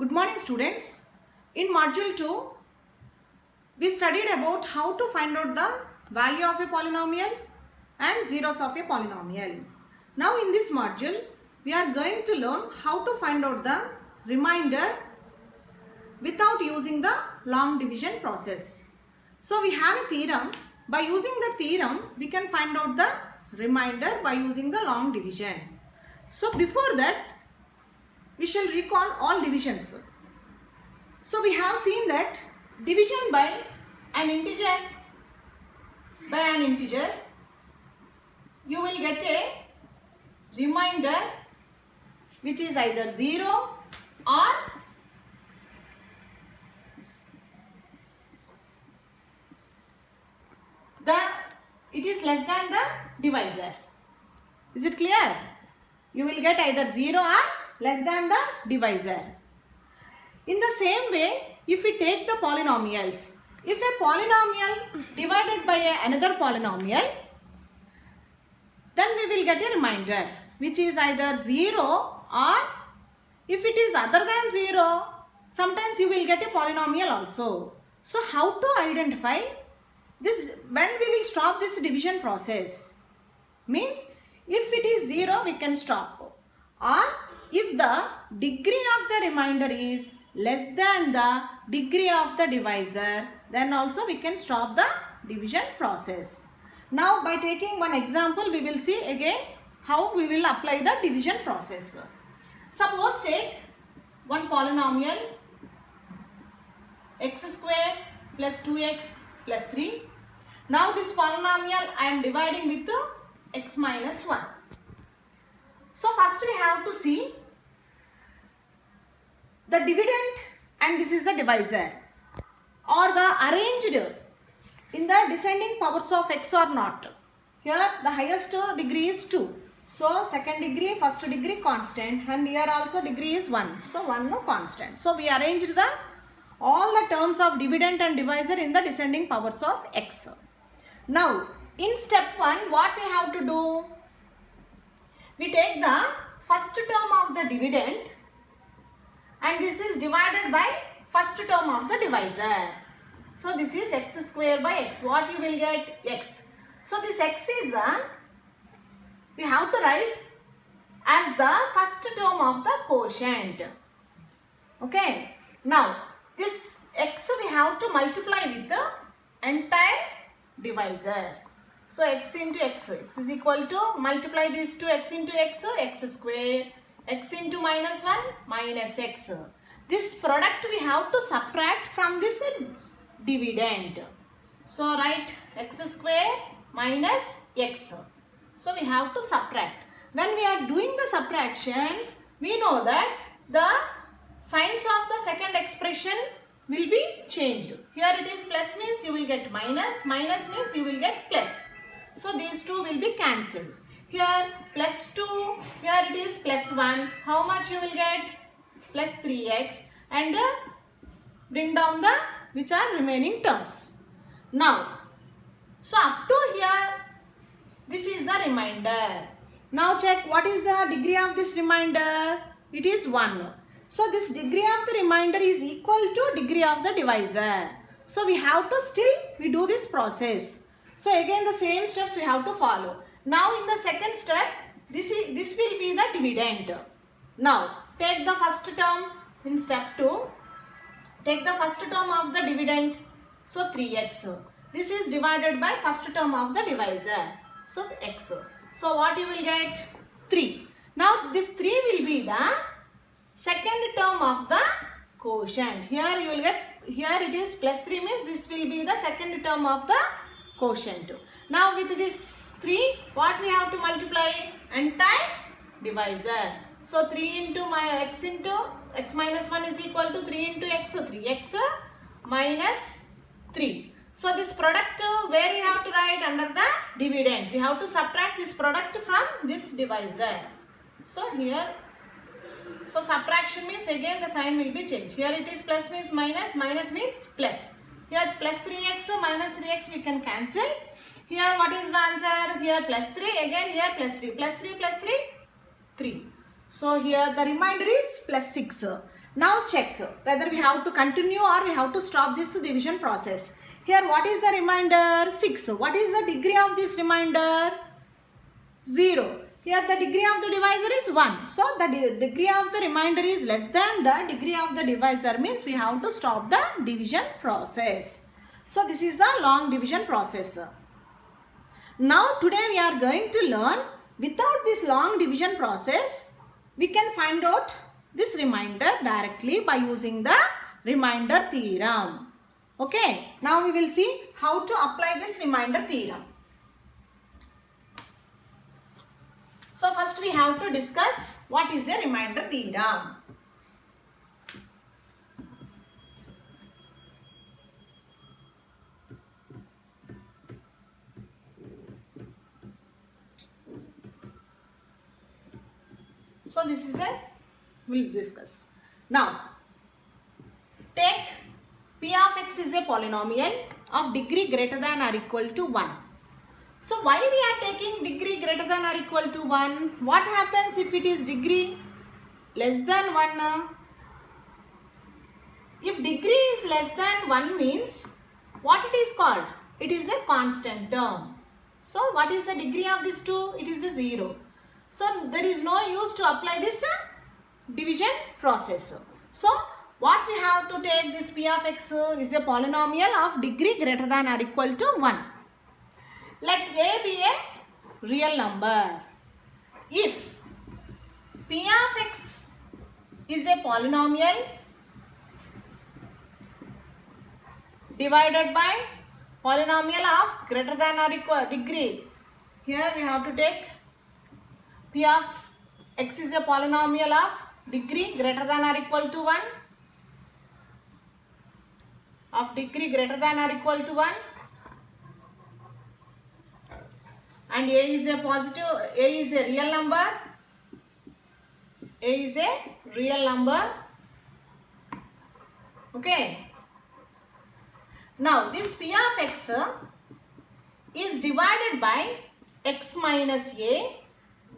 Good morning students. In module 2, we studied about how to find out the value of a polynomial and zeros of a polynomial. Now in this module, we are going to learn how to find out the remainder without using the long division process. So we have a theorem. By using the theorem, we can find out the remainder by using the long division. So before that, we shall recall all divisions. So we have seen that division by an integer, you will get a remainder which is either 0 or it is less than the divisor. Is it clear? You will get either 0 or less than the divisor. In the same way, if we take the polynomials, if a polynomial divided by another polynomial, then we will get a remainder which is either 0 or if it is other than 0, sometimes you will get a polynomial also. So how to identify this when we will stop this division process? Means if it is 0, we can stop, or if the degree of the remainder is less than the degree of the divisor, then also we can stop the division process. Now by taking one example, we will see again how we will apply the division process. Suppose take one polynomial x square plus 2x plus 3. Now this polynomial I am dividing with x minus 1. So first we have to see the dividend and this is the divisor, or the arranged in the descending powers of x or not. Here the highest degree is 2. So second degree, first degree constant, and here also degree is 1. So 1 no constant. So we arranged all the terms of dividend and divisor in the descending powers of x. Now in step 1, what we have to do? We take the first term of the dividend and this is divided by first term of the divisor. So this is x square by x. What you will get? X. So this x is we have to write as the first term of the quotient. Okay. Now this x we have to multiply with the entire divisor. So x into x is equal to, multiply these two, x into x square, x into minus 1 minus x. This product we have to subtract from this dividend. So write x square minus x. So we have to subtract. When we are doing the subtraction, we know that the signs of the second expression will be changed. Here it is plus means you will get minus, minus means you will get plus. So these two will be cancelled. Here plus 2, here it is plus 1. How much you will get? Plus 3x, and bring down the which are remaining terms. Now, so up to here, this is the remainder. Now check what is the degree of this remainder. It is 1. So this degree of the remainder is equal to degree of the divisor. So we have to we do this process. So again the same steps we have to follow. Now in the second step, this will be the dividend. Now take the first term in step 2. Take the first term of the dividend. So 3x. This is divided by first term of the divisor. So x. So what you will get? 3. Now this 3 will be the second term of the quotient. Here you will get, here it is plus 3 means this will be the second term of the quotient. Now with this 3, what we have to multiply? Entire divisor. So 3 into x minus 1 is equal to 3 into x. 3x minus 3. So this product where we have to write under the dividend. We have to subtract this product from this divisor. So here, so subtraction means again the sign will be changed. Here it is plus means minus, minus means plus. Here plus 3x minus 3x we can cancel. Here what is the answer? Here plus 3, again here plus 3. Plus 3 plus 3, 3. So here the remainder is plus 6. Now check whether we have to continue or we have to stop this division process. Here what is the remainder? 6. What is the degree of this remainder? 0. Here the degree of the divisor is 1. So the degree of the remainder is less than the degree of the divisor, means we have to stop the division process. So this is the long division process. Now today we are going to learn, without this long division process, we can find out this remainder directly by using the remainder theorem. Okay, now we will see how to apply this remainder theorem. So first we have to discuss what is a remainder theorem. So this is we'll discuss. Now take P of x is a polynomial of degree greater than or equal to 1. So why we are taking degree greater than or equal to 1? What happens if it is degree less than 1? If degree is less than 1 means what it is called? It is a constant term. So what is the degree of this 2? It is a 0. So there is no use to apply this division process. So what we have to take, this P of x is a polynomial of degree greater than or equal to 1. Let a be a real number. If P of x is a polynomial divided by polynomial of greater than or equal degree, here we have to take P of x is a polynomial of degree greater than or equal to 1, of degree greater than or equal to 1, and a is a positive, a is a real number, a is a real number. Okay. Now this P of x is divided by x minus a,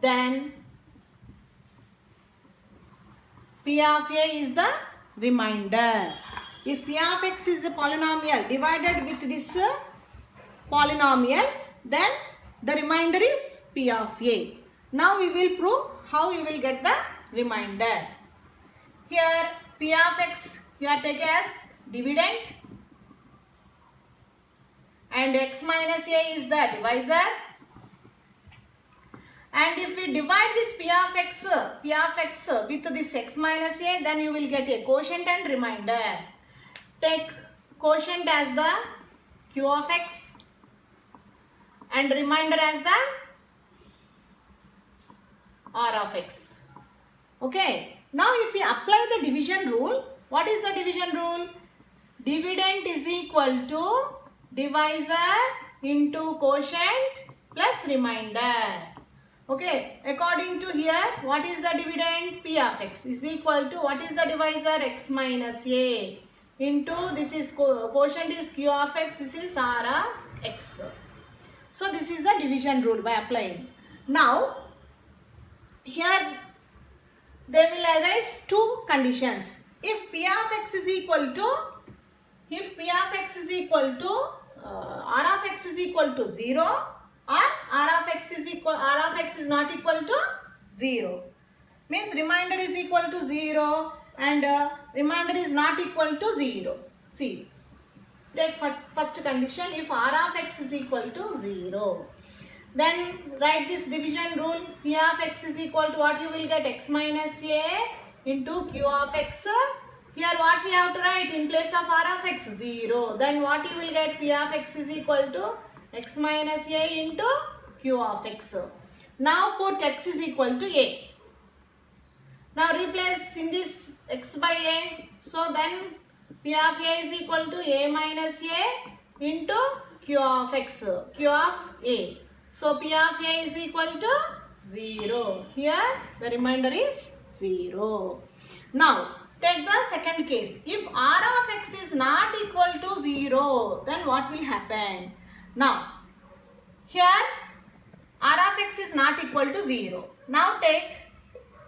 then P of a is the remainder. If P of x is a polynomial divided with this polynomial, then the remainder is P of a. Now we will prove how we will get the remainder. Here P of x you are taking as dividend and x minus a is the divisor. And if we divide this P of x with this x minus a, then you will get a quotient and remainder. Take quotient as the q of x and remainder as the r of x. Okay. Now if we apply the division rule, what is the division rule? Dividend is equal to divisor into quotient plus remainder. Okay, according to here, what is the dividend? P of x is equal to, what is the divisor? X minus a into, this is quotient is q of x, this is r of x. So this is the division rule by applying. Now here there will arise two conditions. If P of x is equal to, if P of x is equal to r of x is equal to 0, or r of x is not equal to 0, means remainder is equal to 0 and remainder is not equal to 0. See, take first condition, if r of x is equal to 0, then write this division rule. P of x is equal to what you will get? X minus a into q of x. Here what we have to write in place of r of x? 0. Then what you will get? P of x is equal to x minus a into q of x. Now put x is equal to a. Now replace in this x by a. So then P of a is equal to a minus a into q of x. Q of a. So P of a is equal to 0. Here the remainder is 0. Now take the second case. If r of x is not equal to 0, then what will happen? Now here r of x is not equal to 0. Now take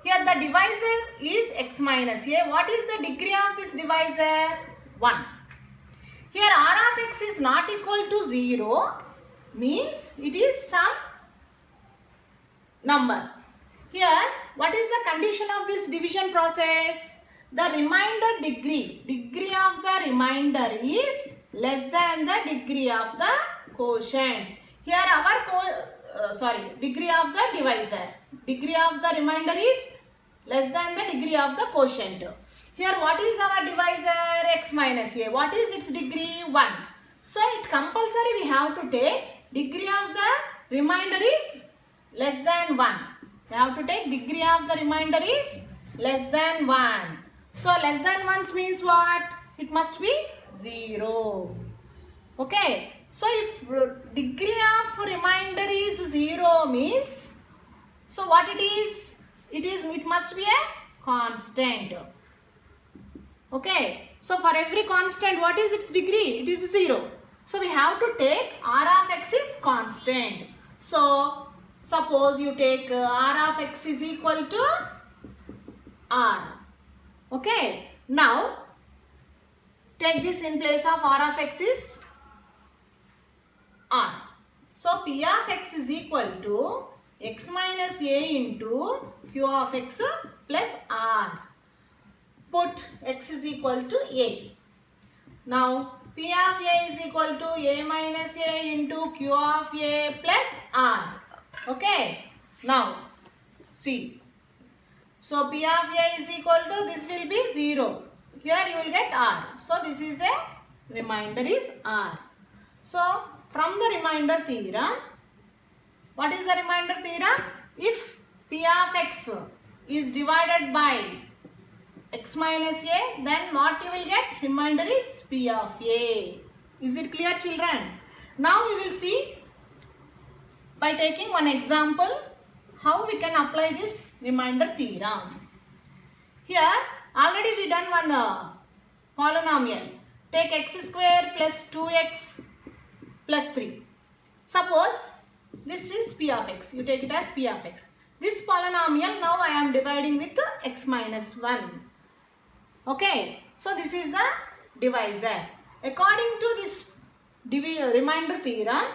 Here the divisor is x minus a. What is the degree of this divisor? 1. Here r of x is not equal to 0 means it is some number. Here what is the condition of this division process? The remainder degree of the remainder is less than the degree of the quotient. Here our degree of the divisor. Degree of the remainder is less than the degree of the quotient. Here what is our divisor? X minus a. What is its degree? 1. So it compulsory we have to take degree of the remainder is less than 1. We have to take degree of the remainder is less than 1. So less than 1 means what? It must be 0. Okay. So if degree of remainder is 0 means, so what it is? It must be a constant. Okay. So for every constant, what is its degree? It is 0. So we have to take r of x is constant. So suppose you take r of x is equal to r. Okay. Now take this in place of r of x is r. So p of x is equal to x minus a into q of x plus r. Put x is equal to a. Now p of a is equal to a minus a into q of a plus r. Okay. Now see. So p of a is equal to, this will be 0. Here you will get r. So this is a remainder is r. So from the remainder theorem, what is the remainder theorem? If p of x is divided by x minus a, then what you will get? Remainder is p of a. Is it clear, children? Now we will see by taking one example how we can apply this remainder theorem. Here already we done one polynomial. Take x square plus 2x plus 3. Suppose this is p of x. You take it as p of x. This polynomial now I am dividing with x minus 1. Okay. So this is the divisor. According to this remainder theorem,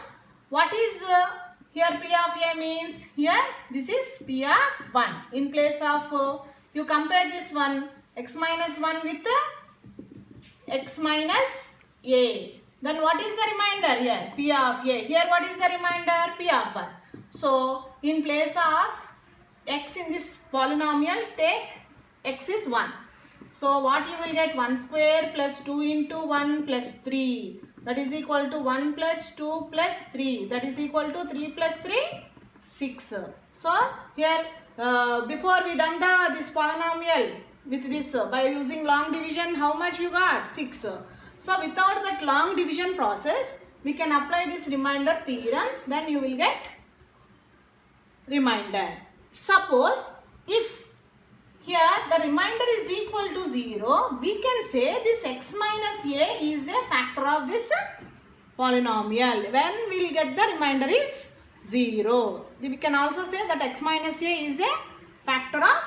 what is here p of a means? Here this is p of 1. In place of you compare this one x minus 1 with x minus a. Then what is the remainder here? P of a. Here what is the remainder? P of 1. So in place of x in this polynomial, take x is 1. So what you will get? 1 square plus 2 into 1 plus 3. That is equal to 1 plus 2 plus 3. That is equal to 3 plus 3, 6. So here before we done this polynomial with this by using long division, how much you got? 6. So without that long division process, we can apply this remainder theorem. Then you will get remainder. Suppose if here the remainder is equal to 0, we can say this x minus a is a factor of this polynomial. When we will get the remainder is 0. We can also say that x minus a is a factor of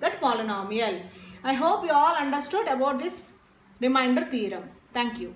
that polynomial. I hope you all understood about this remainder theorem. Thank you.